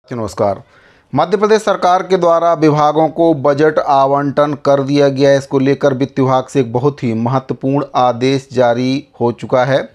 नमस्कार। मध्य प्रदेश सरकार के द्वारा विभागों को बजट आवंटन कर दिया गया है। इसको लेकर वित्त विभाग से एक बहुत ही महत्वपूर्ण आदेश जारी हो चुका है।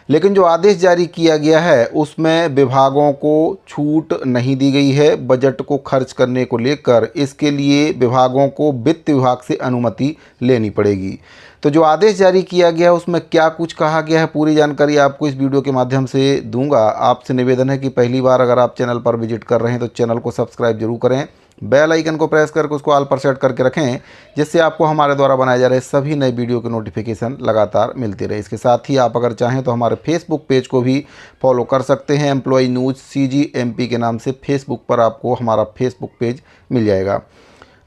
लेकिन जो आदेश जारी किया गया है उसमें विभागों को छूट नहीं दी गई है बजट को खर्च करने को लेकर। इसके लिए विभागों को वित्त विभाग से अनुमति लेनी पड़ेगी। तो जो आदेश जारी किया गया है उसमें क्या कुछ कहा गया है, पूरी जानकारी आपको इस वीडियो के माध्यम से दूंगा। आपसे निवेदन है कि पहली बार अगर आप चैनल पर विजिट कर रहे हैं तो चैनल को सब्सक्राइब जरूर करें, बेल आइकन को प्रेस करके उसको ऑल पर सेट करके रखें, जिससे आपको हमारे द्वारा बनाए जा रहे सभी नए वीडियो के नोटिफिकेशन लगातार मिलते रहे। इसके साथ ही आप अगर चाहें तो हमारे फेसबुक पेज को भी फॉलो कर सकते हैं। एम्प्लॉय न्यूज़ CGMP के नाम से फेसबुक पर आपको हमारा फेसबुक पेज मिल जाएगा।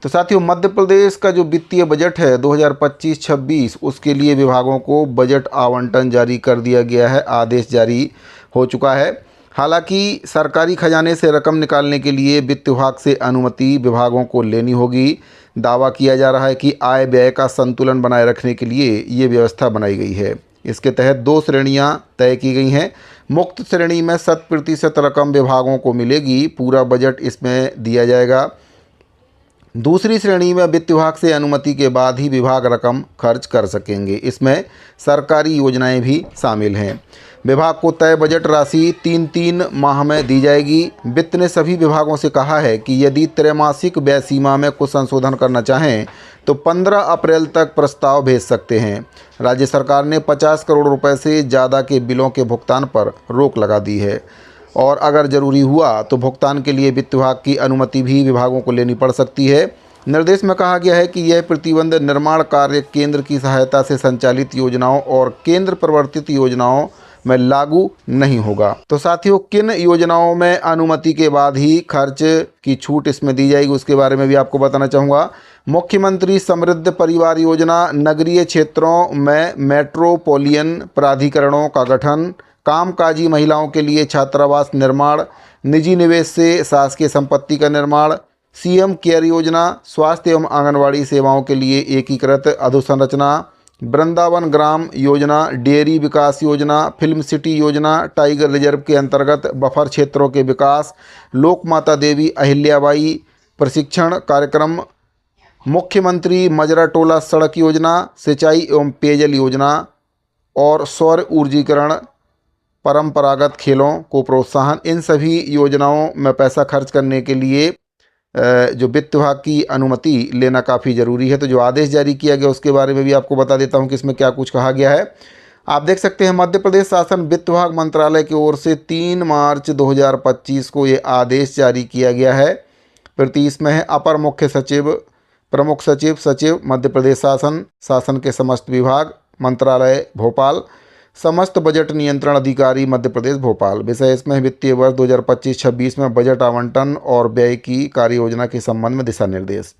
तो साथियों, मध्य प्रदेश का जो वित्तीय बजट है 2025-26 उसके लिए विभागों को बजट आवंटन जारी कर दिया गया है। आदेश जारी हो चुका है। हालांकि सरकारी खजाने से रकम निकालने के लिए वित्त विभाग से अनुमति विभागों को लेनी होगी। दावा किया जा रहा है कि आय व्यय का संतुलन बनाए रखने के लिए ये व्यवस्था बनाई गई है। इसके तहत 2 श्रेणियां तय की गई हैं। मुक्त श्रेणी में 100% रकम विभागों को मिलेगी, पूरा बजट इसमें दिया जाएगा। दूसरी श्रेणी में वित्त विभाग से अनुमति के बाद ही विभाग रकम खर्च कर सकेंगे। इसमें सरकारी योजनाएं भी शामिल हैं। विभाग को तय बजट राशि 3-3 माह में दी जाएगी। वित्त ने सभी विभागों से कहा है कि यदि त्रैमासिक व्यय सीमा में कुछ संशोधन करना चाहें तो 15 अप्रैल तक प्रस्ताव भेज सकते हैं। राज्य सरकार ने 50 करोड़ रुपए से ज़्यादा के बिलों के भुगतान पर रोक लगा दी है और अगर ज़रूरी हुआ तो भुगतान के लिए वित्त विभाग की अनुमति भी विभागों को लेनी पड़ सकती है। निर्देश में कहा गया है कि यह प्रतिबंध निर्माण कार्य केंद्र की सहायता से संचालित योजनाओं और केंद्र प्रवर्तित योजनाओं में लागू नहीं होगा। तो साथियों, किन योजनाओं में अनुमति के बाद ही खर्च की छूट इसमें दी जाएगी उसके बारे में भी आपको बताना चाहूँगा। मुख्यमंत्री समृद्ध परिवार योजना, नगरीय क्षेत्रों में मेट्रोपोलियन प्राधिकरणों का गठन, कामकाजी महिलाओं के लिए छात्रावास निर्माण, निजी निवेश से शासकीय संपत्ति का निर्माण, CM केयर योजना, स्वास्थ्य एवं आंगनवाड़ी सेवाओं के लिए एकीकृत अधोसंरचना, वृंदावन ग्राम योजना, डेयरी विकास योजना, फिल्म सिटी योजना, टाइगर रिजर्व के अंतर्गत बफर क्षेत्रों के विकास, लोकमाता देवी अहिल्याबाई प्रशिक्षण कार्यक्रम, मुख्यमंत्री मजरा टोला सड़क योजना, सिंचाई एवं पेयजल योजना और सौर ऊर्जीकरण, परंपरागत खेलों को प्रोत्साहन। इन सभी योजनाओं में पैसा खर्च करने के लिए जो वित्त विभाग की अनुमति लेना काफ़ी ज़रूरी है। तो जो आदेश जारी किया गया उसके बारे में भी आपको बता देता हूं कि इसमें क्या कुछ कहा गया है। आप देख सकते हैं, मध्य प्रदेश शासन वित्त विभाग मंत्रालय की ओर से 3 मार्च 2025 को ये आदेश जारी किया गया है। प्रति इसमें है अपर मुख्य सचिव, प्रमुख सचिव, सचिव मध्य प्रदेश शासन के समस्त विभाग, मंत्रालय भोपाल, समस्त बजट नियंत्रण अधिकारी मध्य प्रदेश भोपाल। विषय इसमें वित्तीय वर्ष 2025-26 में बजट आवंटन और व्यय की कार्य योजना के संबंध में दिशा निर्देश।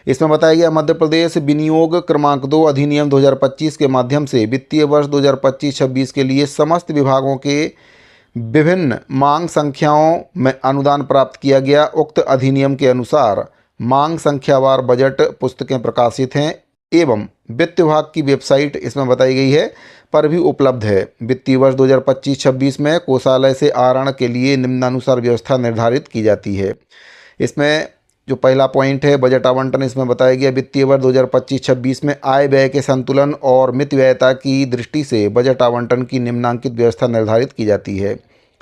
इसमें बताया गया, मध्य प्रदेश विनियोग क्रमांक 2 अधिनियम 2025 के माध्यम से वित्तीय वर्ष 2025-26 के लिए समस्त विभागों के विभिन्न मांग संख्याओं में अनुदान प्राप्त किया गया। उक्त अधिनियम के अनुसार मांग संख्यावार बजट पुस्तकें प्रकाशित हैं एवं वित्त विभाग की वेबसाइट इसमें बताई गई है पर भी उपलब्ध है। वित्तीय वर्ष 2025-26 में कोषालय से आहरण के लिए निम्नानुसार व्यवस्था निर्धारित की जाती है। इसमें जो पहला पॉइंट है बजट आवंटन, इसमें बताया गया वित्तीय वर्ष 2025-26 में आय व्यय के संतुलन और मित व्ययता की दृष्टि से बजट आवंटन की निम्नांकित व्यवस्था निर्धारित की जाती है।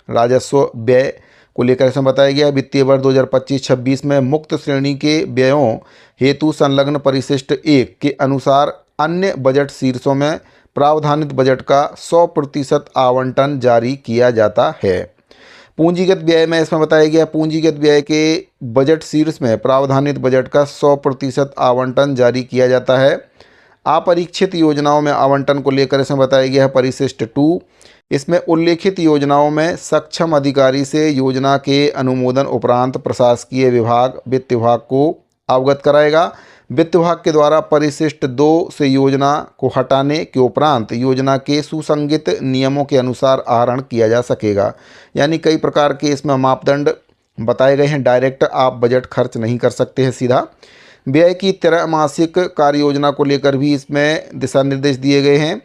राजस्व व्यय को लेकर इसमें बताया गया वित्तीय वर्ष 2025-26 में मुक्त श्रेणी के व्ययों हेतु संलग्न परिशिष्ट 1 के अनुसार अन्य बजट शीर्षों में प्रावधानित बजट का 100% आवंटन जारी किया जाता है। पूंजीगत व्यय में इसमें बताया गया पूंजीगत व्यय के बजट शीर्ष में प्रावधानित बजट का 100% आवंटन जारी किया जाता है। अपरीक्षित योजनाओं में आवंटन को लेकर इसमें बताया गया है परिशिष्ट 2। इसमें उल्लेखित योजनाओं में सक्षम अधिकारी से योजना के अनुमोदन उपरांत प्रशासकीय विभाग वित्त विभाग को अवगत कराएगा। वित्त विभाग के द्वारा परिशिष्ट 2 से योजना को हटाने के उपरांत योजना के सुसंगत नियमों के अनुसार आहरण किया जा सकेगा। यानी कई प्रकार के इसमें मापदंड बताए गए हैं। डायरेक्ट आप बजट खर्च नहीं कर सकते हैं सीधा। व्यय की त्रैमासिक कार्य योजना को लेकर भी इसमें दिशा निर्देश दिए गए हैं।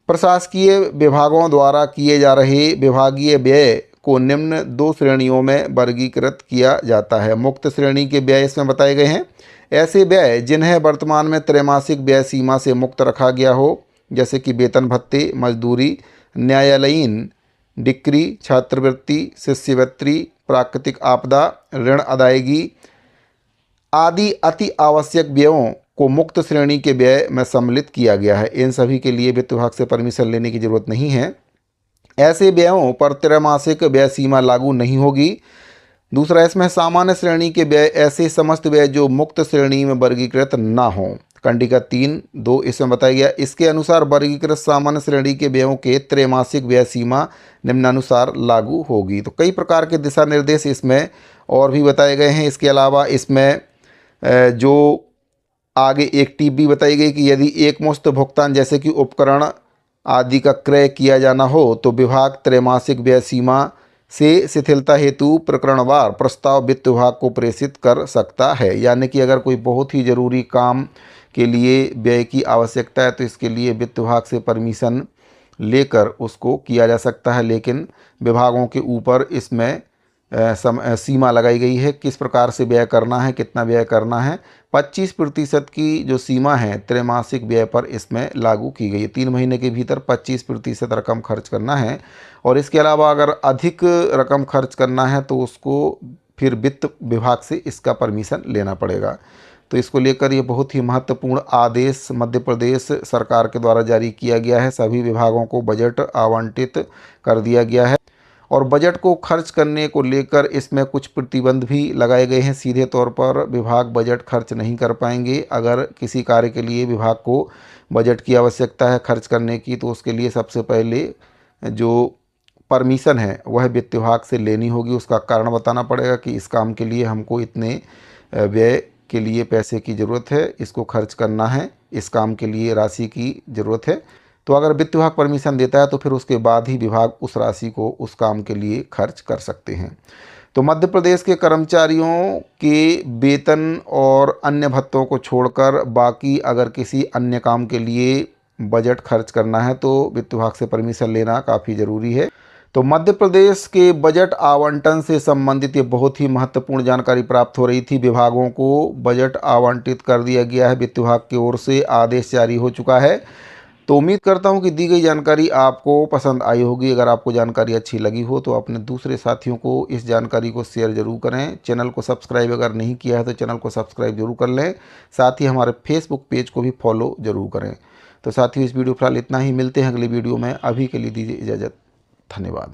प्रशासकीय विभागों द्वारा किए जा रहे विभागीय व्यय को निम्न 2 श्रेणियों में वर्गीकृत किया जाता है। मुक्त श्रेणी के व्यय इसमें बताए गए हैं। ऐसे व्यय जिन्हें वर्तमान में त्रैमासिक व्यय सीमा से मुक्त रखा गया हो, जैसे कि वेतन भत्ते, मजदूरी, न्यायालयीन डिक्री, छात्रवृत्ति, शिष्यवृत्ति, प्राकृतिक आपदा, ऋण अदायगी आदि अति आवश्यक व्ययों को मुक्त श्रेणी के व्यय में सम्मिलित किया गया है। इन सभी के लिए वित्त विभाग से परमिशन लेने की जरूरत नहीं है। ऐसे व्ययों पर त्रैमासिक व्यय सीमा लागू नहीं होगी। दूसरा, इसमें सामान्य श्रेणी के व्यय ऐसे समस्त व्यय जो मुक्त श्रेणी में वर्गीकृत ना हो। कंडिका 3.2 इसमें बताया गया। इसके अनुसार वर्गीकृत सामान्य श्रेणी के व्ययों के त्रैमासिक व्यय सीमा निम्नानुसार लागू होगी। तो कई प्रकार के दिशा निर्देश इसमें और भी बताए गए हैं। इसके अलावा इसमें जो आगे एक टिप भी बताई गई कि यदि एक मुश्त भुगतान जैसे कि उपकरण आदि का क्रय किया जाना हो तो विभाग त्रैमासिक व्यय सीमा से शिथिलता हेतु प्रकरणवार प्रस्ताव वित्त विभाग को प्रेषित कर सकता है। यानी कि अगर कोई बहुत ही ज़रूरी काम के लिए व्यय की आवश्यकता है तो इसके लिए वित्त विभाग से परमिशन लेकर उसको किया जा सकता है। लेकिन विभागों के ऊपर इसमें सीमा लगाई गई है किस प्रकार से व्यय करना है, कितना व्यय करना है। 25% की जो सीमा है त्रैमासिक व्यय पर इसमें लागू की गई है। 3 महीने के भीतर 25% रकम खर्च करना है। और इसके अलावा अगर अधिक रकम खर्च करना है तो उसको फिर वित्त विभाग से इसका परमिशन लेना पड़ेगा। तो इसको लेकर ये बहुत ही महत्वपूर्ण आदेश मध्य प्रदेश सरकार के द्वारा जारी किया गया है। सभी विभागों को बजट आवंटित कर दिया गया है और बजट को खर्च करने को लेकर इसमें कुछ प्रतिबंध भी लगाए गए हैं। सीधे तौर पर विभाग बजट खर्च नहीं कर पाएंगे। अगर किसी कार्य के लिए विभाग को बजट की आवश्यकता है खर्च करने की तो उसके लिए सबसे पहले जो परमिशन है वह वित्त विभाग से लेनी होगी। उसका कारण बताना पड़ेगा कि इस काम के लिए हमको इतने व्यय के लिए पैसे की ज़रूरत है, इसको खर्च करना है, इस काम के लिए राशि की ज़रूरत है। तो अगर वित्त विभाग परमिशन देता है तो फिर उसके बाद ही विभाग उस राशि को उस काम के लिए खर्च कर सकते हैं। तो मध्य प्रदेश के कर्मचारियों के वेतन और अन्य भत्तों को छोड़कर बाकी अगर किसी अन्य काम के लिए बजट खर्च करना है तो वित्त विभाग से परमिशन लेना काफ़ी ज़रूरी है। तो मध्य प्रदेश के बजट आवंटन से संबंधित ये बहुत ही महत्वपूर्ण जानकारी प्राप्त हो रही थी। विभागों को बजट आवंटित कर दिया गया है, वित्त विभाग की ओर से आदेश जारी हो चुका है। तो उम्मीद करता हूं कि दी गई जानकारी आपको पसंद आई होगी। अगर आपको जानकारी अच्छी लगी हो तो अपने दूसरे साथियों को इस जानकारी को शेयर जरूर करें। चैनल को सब्सक्राइब अगर नहीं किया है तो चैनल को सब्सक्राइब जरूर कर लें। साथ ही हमारे फेसबुक पेज को भी फॉलो जरूर करें। तो साथियों इस वीडियो फिलहाल इतना ही, मिलते हैं अगली वीडियो में। अभी के लिए दीजिए इजाज़त। धन्यवाद।